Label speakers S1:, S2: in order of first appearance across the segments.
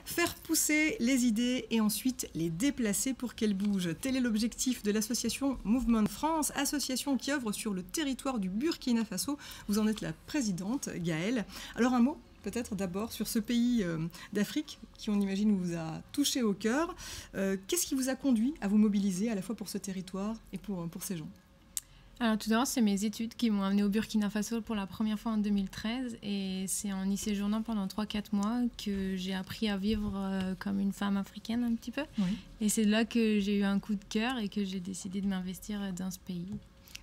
S1: faire pousser les idées et ensuite les déplacer pour qu'elles bougent. Tel est l'objectif de l'association Mouvement de France, association qui œuvre sur le territoire du Burkina Faso. Vous en êtes la présidente, Gaëlle. Alors un mot peut-être d'abord sur ce pays d'Afrique qui, on imagine, vous a touché au cœur. Qu'est-ce qui vous a conduit à vous mobiliser à la fois pour ce territoire et pour ces gens ?
S2: Alors tout d'abord, c'est mes études qui m'ont amenée au Burkina Faso pour la première fois en 2013 et c'est en y séjournant pendant 3-4 mois que j'ai appris à vivre comme une femme africaine un petit peu. Oui. Et c'est là que j'ai eu un coup de cœur et que j'ai décidé de m'investir dans ce pays.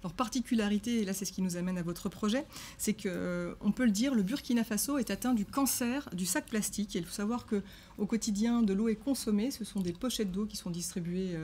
S1: Alors, particularité, et là c'est ce qui nous amène à votre projet, c'est qu'on peut le dire, le Burkina Faso est atteint du cancer du sac plastique. Et il faut savoir qu'au quotidien, de l'eau est consommée. Ce sont des pochettes d'eau qui sont distribuées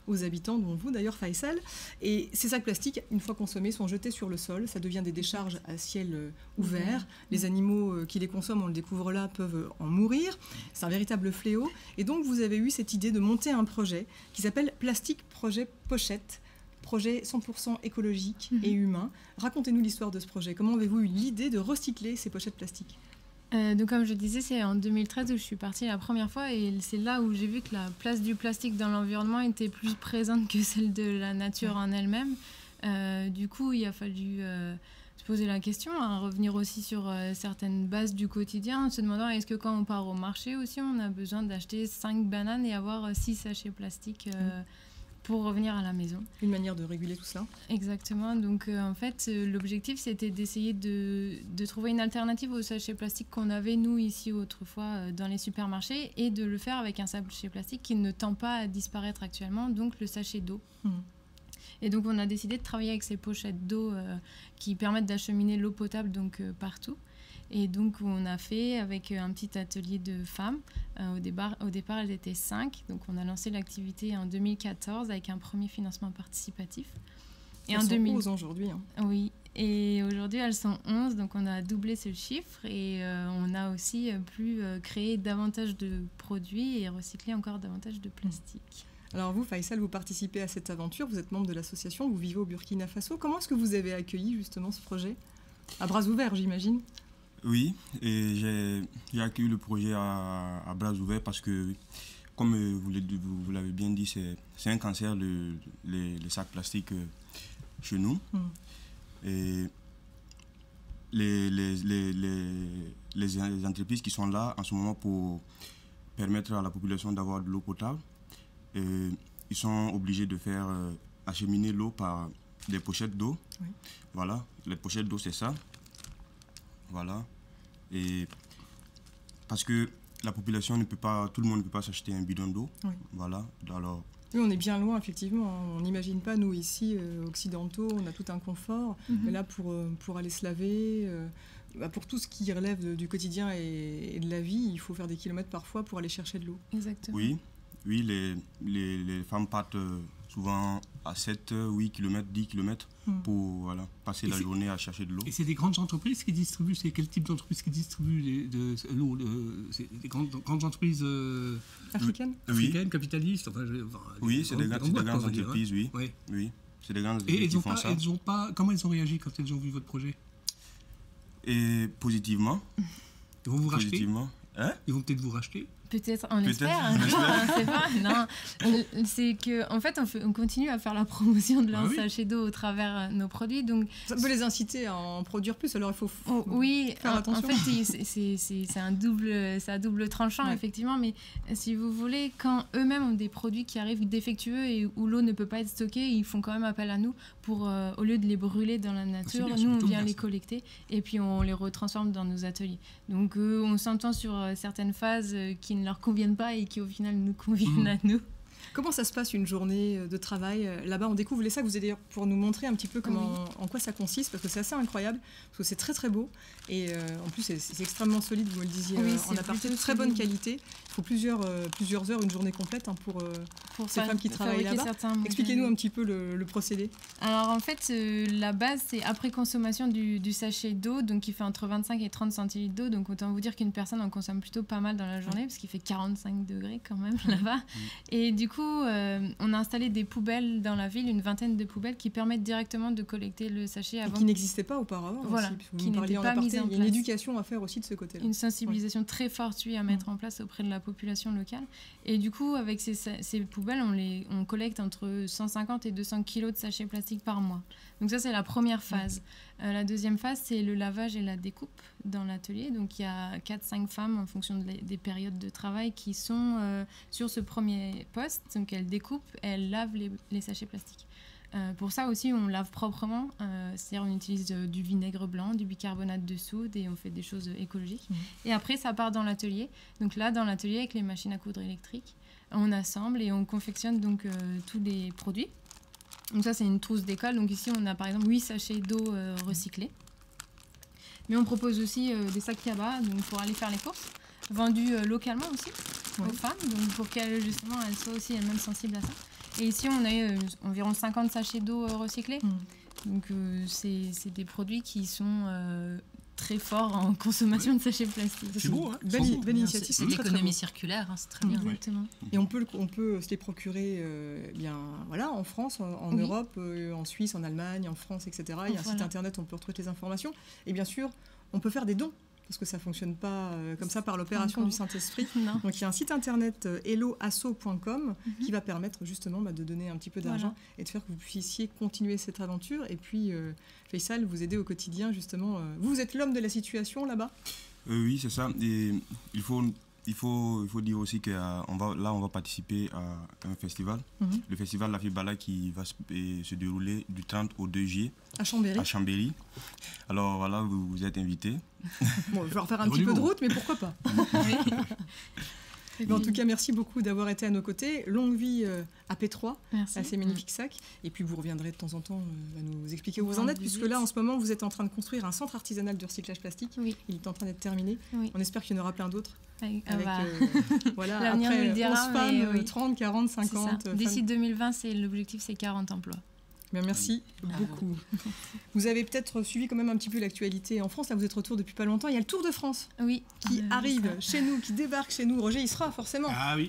S1: aux habitants, dont vous d'ailleurs, Faisal. Et ces sacs plastiques, une fois consommés, sont jetés sur le sol. Ça devient des décharges à ciel ouvert. Les animaux qui les consomment, on le découvre là, peuvent en mourir. C'est un véritable fléau. Et donc vous avez eu cette idée de monter un projet qui s'appelle Plastique Projet Pochette. Projet 100% écologique et humain. Racontez-nous l'histoire de ce projet. Comment avez-vous eu l'idée de recycler ces pochettes plastiques ?
S2: Donc comme je disais, c'est en 2013 où je suis partie la première fois et c'est là où j'ai vu que la place du plastique dans l'environnement était plus présente que celle de la nature en elle-même. Du coup, il a fallu se poser la question, revenir aussi sur certaines bases du quotidien, en se demandant est-ce que quand on part au marché aussi, on a besoin d'acheter 5 bananes et avoir 6 sachets plastiques pour revenir à la maison.
S1: Une manière de réguler tout ça.
S2: Exactement. Donc, en fait, l'objectif, c'était d'essayer de trouver une alternative aux sachets plastiques qu'on avait, nous, ici, autrefois, dans les supermarchés, et de le faire avec un sachet plastique qui ne tend pas à disparaître actuellement, donc le sachet d'eau. Et donc, on a décidé de travailler avec ces pochettes d'eau qui permettent d'acheminer l'eau potable donc, partout. Et donc, on a fait avec un petit atelier de femmes. Au départ, elles étaient 5. Donc, on a lancé l'activité en 2014 avec un premier financement participatif. Et
S1: elles sont 11 aujourd'hui.
S2: Oui. Et aujourd'hui, elles sont 11. Donc, on a doublé ce chiffre. Et on a aussi pu créer davantage de produits et recycler encore davantage de plastique.
S1: Alors vous, Faisal, vous participez à cette aventure. Vous êtes membre de l'association. Vous vivez au Burkina Faso. Comment est-ce que vous avez accueilli justement ce projet ? À bras ouverts, j'imagine.
S3: Oui, et j'ai accueilli le projet à bras ouverts parce que, comme vous l'avez bien dit, c'est un cancer, les sacs plastiques chez nous. Et les entreprises qui sont là en ce moment pour permettre à la population d'avoir de l'eau potable, ils sont obligés de faire acheminer l'eau par des pochettes d'eau. Oui. Voilà, les pochettes d'eau, c'est ça. Voilà. Et parce que la population ne peut pas, tout le monde ne peut pas s'acheter un bidon d'eau. Oui. Voilà. Alors,
S1: oui, on est bien loin, effectivement. On n'imagine pas, nous, ici, occidentaux, on a tout un confort. Mais là, pour aller se laver, pour tout ce qui relève du quotidien et de la vie, il faut faire des kilomètres parfois pour aller chercher de l'eau.
S2: Exactement.
S3: Oui, les femmes partent souvent à 7, 8 km, 10 km pour passer la journée à chercher de l'eau.
S4: Et c'est des grandes entreprises qui distribuent, c'est quel type d'entreprise qui distribue l'eau? C'est des grandes entreprises
S1: africaines,
S4: capitalistes
S3: oui, c'est des grandes entreprises, oui. C'est des grandes entreprises qui font ça.
S4: Comment elles ont réagi quand elles ont vu votre projet?
S3: Et positivement.
S4: Ils vont vous racheter?
S3: Positivement.
S4: Ils vont peut-être vous racheter?
S2: Peut-être, on espère. Non, c'est pas. Non, c'est que en fait, on continue à faire la promotion de leur sachet d'eau au travers nos produits. Donc,
S1: ça peut les inciter à en produire plus. Alors il faut faire attention.
S2: En fait, c'est un double tranchant effectivement. Mais si vous voulez, quand eux-mêmes ont des produits qui arrivent défectueux et où l'eau ne peut pas être stockée, ils font quand même appel à nous pour, au lieu de les brûler dans la nature, nous on vient les collecter et puis on les retransforme dans nos ateliers. Donc on s'entend sur certaines phases qui ne leur conviennent pas et qui au final nous conviennent à nous.
S1: Comment ça se passe une journée de travail là-bas? On découvre les sacs. Vous êtes d'ailleurs pour nous montrer un petit peu en quoi ça consiste, parce que c'est assez incroyable, parce que c'est très très beau et en plus c'est extrêmement solide, vous me le disiez en aparté, de très bonne qualité. Il faut plusieurs heures, une journée complète pour
S2: pour
S1: ces femmes qui travaillent là-bas. Expliquez-nous un petit peu le procédé.
S2: Alors en fait, la base, c'est après consommation du sachet d'eau, donc qui fait entre 25 et 30 centilitres d'eau. Donc autant vous dire qu'une personne en consomme plutôt pas mal dans la journée, parce qu'il fait 45 degrés quand même là-bas. Et du coup, on a installé des poubelles dans la ville, une vingtaine de poubelles qui permettent directement de collecter le sachet avant.
S1: Et qui n'existaient pas auparavant.
S2: Voilà,
S1: aussi, qui n'étaient pas mises en place. Il y a une éducation à faire aussi de ce côté-là.
S2: Une sensibilisation très forte, à mettre en place auprès de la population locale. Et du coup, avec ces poubelles, on collecte entre 150 et 200 kilos de sachets plastiques par mois. Donc ça, c'est la première phase. La deuxième phase, c'est le lavage et la découpe dans l'atelier. Donc il y a 4-5 femmes, en fonction des périodes de travail, qui sont sur ce premier poste. Donc elles découpent, elles lavent les sachets plastiques. Pour ça aussi, on lave proprement, c'est-à-dire on utilise du vinaigre blanc, du bicarbonate de soude et on fait des choses écologiques. Et après, ça part dans l'atelier. Donc là, dans l'atelier, avec les machines à coudre électriques, on assemble et on confectionne donc tous les produits. Donc ça, c'est une trousse d'école. Donc ici, on a par exemple 8 sachets d'eau recyclés. Mais on propose aussi des sacs cabas donc pour aller faire les courses, vendus localement aussi aux femmes, donc pour qu'elles justement elles soient aussi elles-mêmes sensibles à ça. Et ici, on a environ 50 sachets d'eau recyclés. Donc, c'est des produits qui sont très forts en consommation de sachets plastiques.
S4: C'est beau, hein.
S1: Belle initiative.
S5: C'est l'économie circulaire, hein, c'est très bien.
S2: Exactement.
S1: Et on peut se les procurer en France, en Europe, en Suisse, en Allemagne, en France, etc. Il y a un site internet où on peut retrouver les informations. Et bien sûr, on peut faire des dons. Parce que ça ne fonctionne pas comme ça par l'opération du Saint-Esprit. Donc il y a un site internet helloasso.com qui va permettre justement de donner un petit peu d'argent et de faire que vous puissiez continuer cette aventure. Et puis Faisal, vous aider au quotidien justement. Vous êtes l'homme de la situation là-bas ?
S3: Oui, c'est ça. Et il faut dire aussi qu'on va participer à un festival, le festival La Fibala qui va se dérouler du 30 au 2 juillet à Chambéry. Alors voilà, vous êtes invités.
S1: Bon, je vais refaire un petit peu de route, mais pourquoi pas. Mais en tout cas, merci beaucoup d'avoir été à nos côtés. Longue vie à P3, à ces magnifiques sacs. Et puis vous reviendrez de temps en temps à nous expliquer où vous en êtes, puisque là, en ce moment, vous êtes en train de construire un centre artisanal de recyclage plastique.
S2: Oui.
S1: Il est en train d'être terminé.
S2: Oui.
S1: On espère qu'il y en aura plein d'autres.
S2: Avec
S1: l'avenir
S2: nous le dira,
S1: 11 femmes, 30, 40, 50.
S2: D'ici 2020, l'objectif, c'est 40 emplois.
S1: Bien, merci beaucoup. Vous avez peut-être suivi quand même un petit peu l'actualité en France. Là, vous êtes retour depuis pas longtemps. Il y a le Tour de France qui arrive chez nous, qui débarque chez nous. Roger, il sera forcément.
S4: Ah oui.